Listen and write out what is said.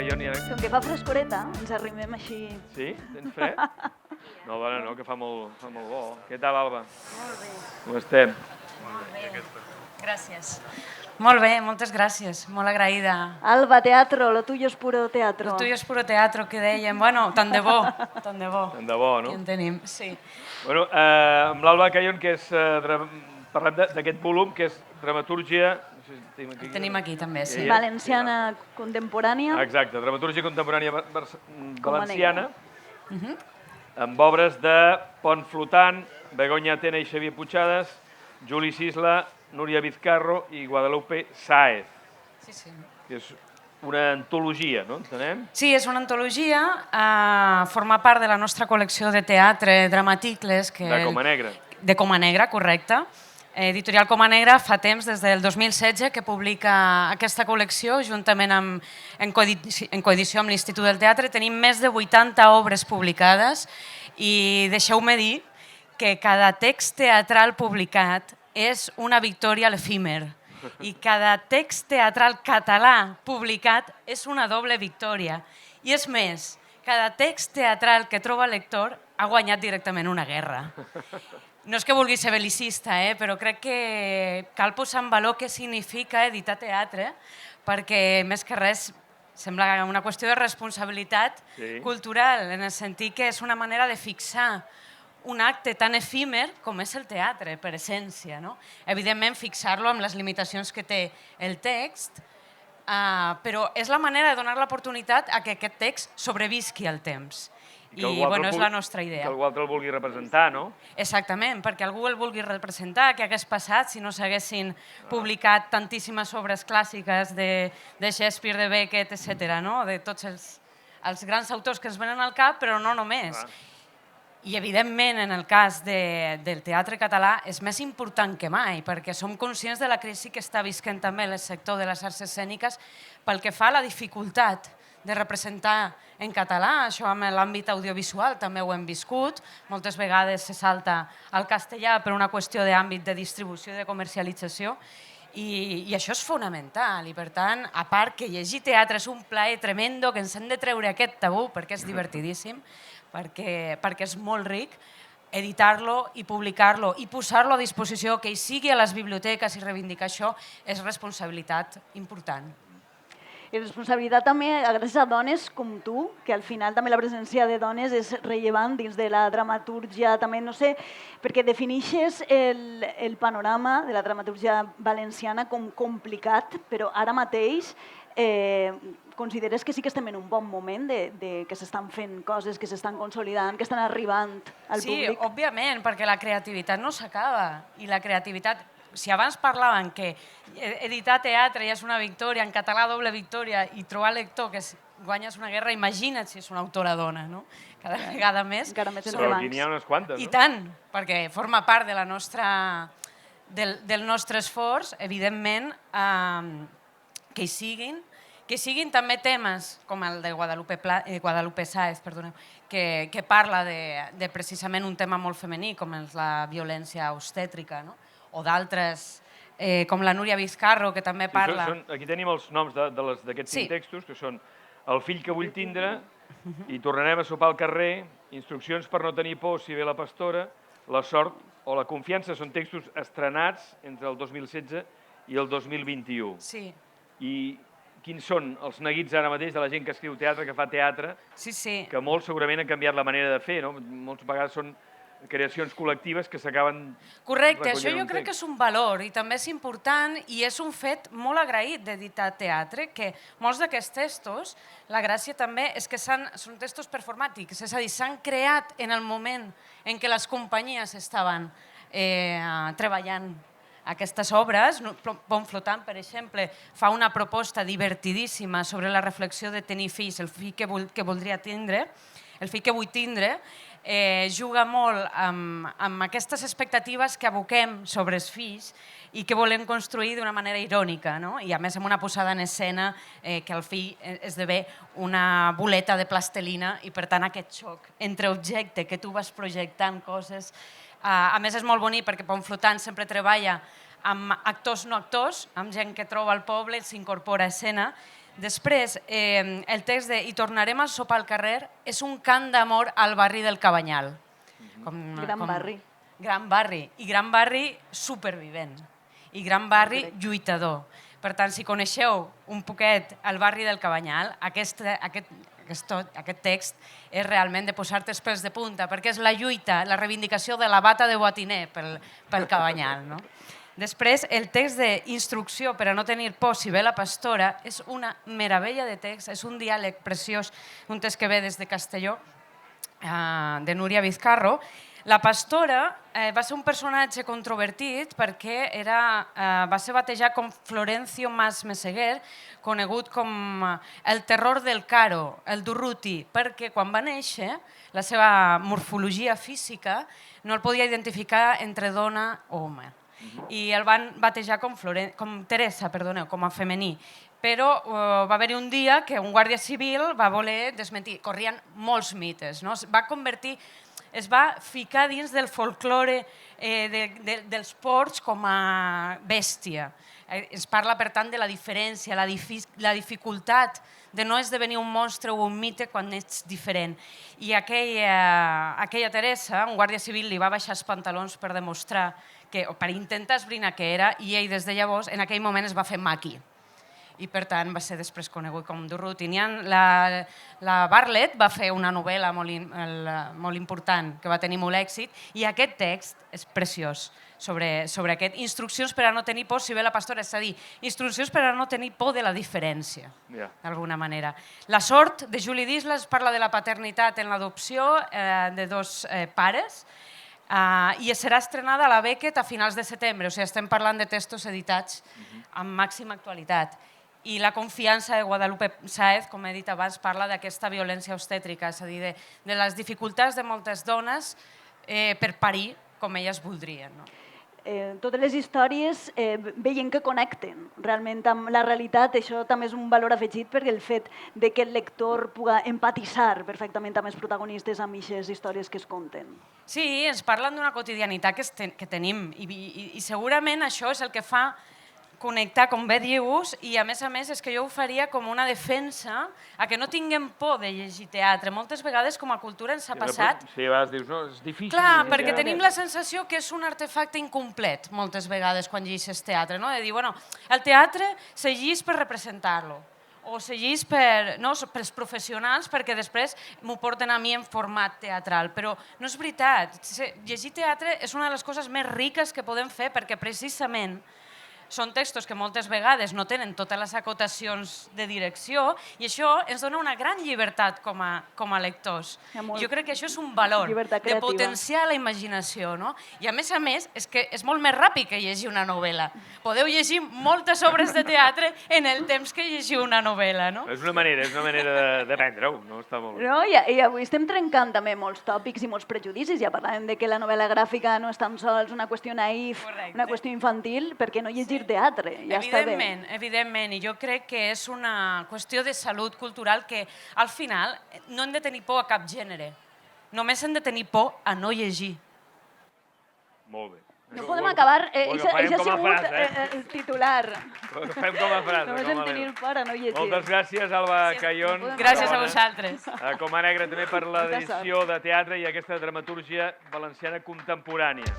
Cayon. Com que fa frescoreta, ens arrimem així. Sí? Tens fred? No, dona, no, que fa molt bo. Què tal, Alba? Molt bé. Com estem? Molt bé. Gràcies. Molt bé, moltes gràcies. Molt agraïda. Alba, teatro, lo tuyo es puro teatro. Lo tuyo es puro teatro, que dèiem. Bueno, tant de bo, tant de bo. Tant de bo, no? Aquí en tenim, sí. Bueno, amb l'Alba Cayon, que és... Parlem d'aquest volum, que és dramatúrgia... El tenim aquí, també, sí. Valenciana contemporània. Exacte, dramatúrgia contemporània Com a valenciana, amb obres de Pont Flotant, Begoña Atena i Xavier Puigades, Juli Sisla, Núria Vizcarro i Guadalupe Sáez. Sí, sí. És una antologia, no? Entenem? Sí, és una antologia, forma part de la nostra col·lecció de teatre Dramaticles. De Coma Negra. De Coma Negra, correcte. Editorial Coma Negra fa temps, des del 2016, que publica aquesta col·lecció juntament en coedició amb l'Institut del Teatre. Tenim més de 80 obres publicades i deixeu-me dir que cada text teatral publicat és una victòria a l'efímer i cada text teatral català publicat és una doble victòria. I és més, cada text teatral que troba lector ha guanyat directament una guerra. No és que vulgui ser bel·licista, però crec que cal posar en valor què significa editar teatre, perquè més que res sembla una qüestió de responsabilitat cultural, en el sentit que és una manera de fixar un acte tan efímer com és el teatre, per essència. Evidentment, fixar-lo amb les limitacions que té el text, però és la manera de donar l'oportunitat a que aquest text sobrevisqui al temps. I és la nostra idea. Que algú altre el vulgui representar, no? Exactament, perquè algú el vulgui representar, què hagués passat si no s'haguessin publicat tantíssimes obres clàssiques de Shakespeare, de Beckett, etc., de tots els grans autors que ens venen al cap, però no només. I, evidentment, en el cas del teatre català és més important que mai, perquè som conscients de la crisi que està visquent també el sector de les arts escèniques pel que fa a la dificultat de representar en català, això amb l'àmbit audiovisual també ho hem viscut, moltes vegades se salta al castellà per una qüestió d'àmbit de distribució i de comercialització, i això és fonamental, i per tant, a part que llegir teatre és un plaer tremendo, que ens hem de treure aquest tabú perquè és divertidíssim, perquè és molt ric, editar-lo i publicar-lo i posar-lo a disposició, que hi sigui a les biblioteques i reivindicar això, és responsabilitat important. I responsabilitat també gràcies a dones com tu, que al final també la presència de dones és rellevant dins de la dramatúrgia, també, no sé, perquè definixes el panorama de la dramatúrgia valenciana com complicat, però ara mateix consideres que sí que estem en un bon moment, que s'estan fent coses, que s'estan consolidant, que estan arribant al públic? Sí, òbviament, perquè la creativitat no s'acaba, i la creativitat... Si abans parlaven que editar teatre ja és una victòria, en català doble victòria, i trobar lector que guanyes una guerra, imagina't si és una autora dona, no? Cada vegada més. Encara més Però aquí n'hi ha unes quantes, no? I tant, perquè forma part de del nostre esforç, evidentment, que hi siguin també temes com el de Guadalupe Sáez, que parla de precisament un tema molt femení, com és la violència obstètrica, o d'altres, com la Núria Vizcarro, que també parla... Aquí tenim els noms d'aquests 5 textos, que són El fill que vull tindre, I tornarem a sopar al carrer, Instruccions per no tenir por si ve la pastora, La sort o la confiança. Són textos estrenats entre el 2016 i el 2021. Sí. I quins són els neguits ara mateix de la gent que escriu teatre, que fa teatre, que molts segurament han canviat la manera de fer, no? Moltes vegades són creacions col·lectives que s'acaben... Correcte, això jo crec que és un valor i també és important i és un fet molt agraït d'editar teatre, que molts d'aquests textos, la gràcia també és que són textos performàtics, és a dir, s'han creat en el moment en què les companyies estaven treballant aquestes obres. Pont Flotant, per exemple, fa una proposta divertidíssima sobre la reflexió de tenir fills, el fill que voldria tindre, el fill que vull tindre, juga molt amb aquestes expectatives que aboquem sobre els fills i que volem construir d'una manera irònica, i a més amb una posada en escena que el fill esdevé una boleta de plastelina i per tant aquest xoc entre objecte que tu vas projectant coses. A més és molt bonic perquè Pont Flotant sempre treballa amb actors no actors, amb gent que troba al poble i s'incorpora a escena, Després, el text de I tornarem a sopar al carrer és un cant d'amor al barri del Cabanyal. Gran barri. Gran barri. I gran barri supervivent. I gran barri lluitador. Per tant, si coneixeu un poquet el barri del Cabanyal, aquest text és realment de posar-te els pèls de punta, perquè és la lluita, la reivindicació de la bata de Boatiner pel Cabanyal. No? Després, el text d'instrucció per a no tenir por si ve la pastora és una meravella de text, és un diàleg preciós, un text que ve des de Castelló, de Núria Vizcarro. La pastora va ser un personatge controvertit perquè va ser batejat com Florencio Mas Meseguer, conegut com el terror del Caro, el Durruti, perquè quan va néixer la seva morfologia física no el podia identificar entre dona o home. I el van batejar com Teresa, com a femení. Però va haver-hi un dia que un guàrdia civil va voler desmentir. Corrien molts mites. Es va ficar dins del folklore dels porcs com a bèstia. Es parla, per tant, de la diferència, la dificultat de no esdevenir un monstre o un mite quan ets diferent. I aquella Teresa, un guàrdia civil, li va baixar els pantalons per demostrar per intentar esbrinar què era, i ell des de llavors, en aquell moment, es va fer maqui. I per tant va ser després conegut com Durruti. La Bartlett va fer una novel·la molt important que va tenir molt èxit, i aquest text és preciós sobre aquest. Instruccions per a no tenir por si ve la pastora, és a dir, instruccions per a no tenir por de la diferència, d'alguna manera. La sort de Juli Disles parla de la paternitat en l'adopció de dos pares, i serà estrenada a la Beckett a finals de setembre, o sigui, estem parlant de textos editats amb màxima actualitat. I la confiança de Guadalupe Sáez, com he dit abans, parla d'aquesta violència obstètrica, és a dir, de les dificultats de moltes dones per parir com elles voldrien. Totes les històries veiem que connecten realment amb la realitat. Això també és un valor afegit perquè el fet que el lector pugui empatitzar perfectament amb els protagonistes amb aquestes històries que es conten. Sí, ens parlen d'una quotidianitat que tenim i segurament això és el que fa connectar, com bé dius, i a més és que jo ho faria com una defensa a que no tinguem por de llegir teatre. Moltes vegades com a cultura ens ha passat... Sí, a vegades dius, no, és difícil. Clar, perquè tenim la sensació que és un artefacte incomplet moltes vegades quan llegeixes teatre, de dir, bueno, el teatre se llegeix per representar-lo, o se llegeix pels professionals perquè després m'ho porten a mi en format teatral, però no és veritat. Llegir teatre és una de les coses més riques que podem fer perquè precisament són textos que moltes vegades no tenen totes les acotacions de direcció i això ens dona una gran llibertat com a lectors. Jo crec que això és un valor de potenciar la imaginació. I a més és que és molt més ràpid que llegir una novel·la. Podeu llegir moltes obres de teatre en el temps que llegiu una novel·la. És una manera d'aprendre-ho, no? Està molt bé. I avui estem trencant també molts tòpics i molts prejudicis. Ja parlàvem que la novel·la gràfica no és tan sols una qüestió naïf, una qüestió infantil, perquè no llegir teatre, ja està bé. Evidentment, i jo crec que és una qüestió de salut cultural que al final no hem de tenir por a cap gènere, només hem de tenir por a no llegir. Molt bé. No podem acabar, això ha sigut el titular. Ho fem com a frase. Només hem de tenir por a no llegir. Moltes gràcies, Alba Callón. Gràcies a vosaltres. A Coma Negra també per l'edició de teatre i aquesta dramatúrgia valenciana contemporània.